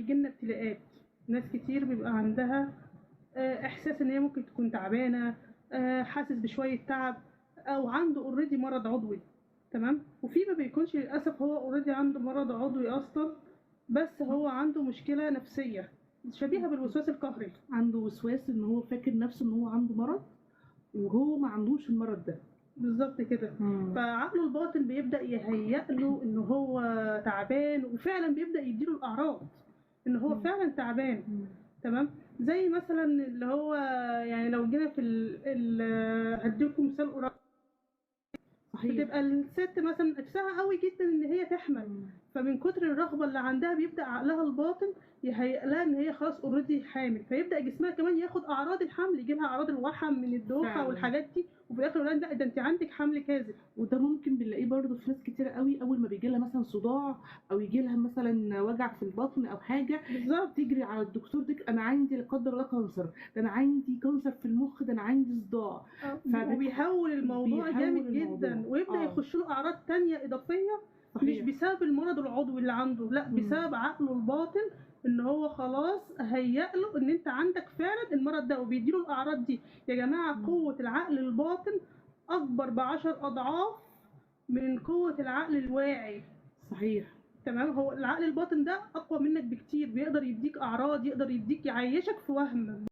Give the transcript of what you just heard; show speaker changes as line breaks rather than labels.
بيجيلنا ابتلاءات، ناس كتير بيبقى عندها احساس ان هي ممكن تكون تعبانه، حاسس بشويه تعب، او عنده اوريدي مرض عضوي. تمام. وفي ما بيكونش للاسف هو اوريدي عنده مرض عضوي اصلا، بس هو عنده مشكله نفسيه شبيهه بالوسواس القهري.
عنده وسواس ان هو فاكر نفسه ان هو عنده مرض وهو ما عندوش المرض ده.
بالظبط كده. فعقله الباطن بيبدا يهيأ له ان هو تعبان، وفعلا بيبدا يديله الاعراض ان هو فعلا تعبان. تمام. زي مثلا اللي هو يعني لو جينا في هديكم مثال قريب.
صحيح.
بتبقى الست مثلا نفسها قوي جدا ان هي تحمل، فمن كتر الرغبه اللي عندها بيبدا عقلها الباطن يهيئ لها ان هي خلاص اوريدي حامل، فيبدا جسمها كمان ياخد اعراض الحمل، يجي لها اعراض الوحم من الدوخه
فعلا.
والحاجات دي، وفي الاخر يقول لها ده انت عندك حمل كاذب.
وده ممكن بنلاقيه برضه في ناس كتير قوي، اول ما بيجي لها مثلا صداع او يجي لها مثلا وجع في البطن او حاجه
بالظبط.
تجري على الدكتور، انا عندي لا قدر الله كانسر، ده انا عندي كانسر في المخ، ده انا عندي صداع.
وبيهول الموضوع جامد جدا، ويبدا يخش له اعراض تانية اضافيه.
صحيح.
مش بسبب المرض العضوي اللي عنده، لا، بسبب عقله الباطن ان هو خلاص هيأ له ان انت عندك فعلا المرض ده، وبيديله الاعراض دي. يا جماعه قوه العقل الباطن اكبر ب10 اضعاف من قوه العقل الواعي.
صحيح.
تمام. هو العقل الباطن ده اقوى منك بكتير، بيقدر يديك اعراض، يقدر يديك يعيشك في وهم.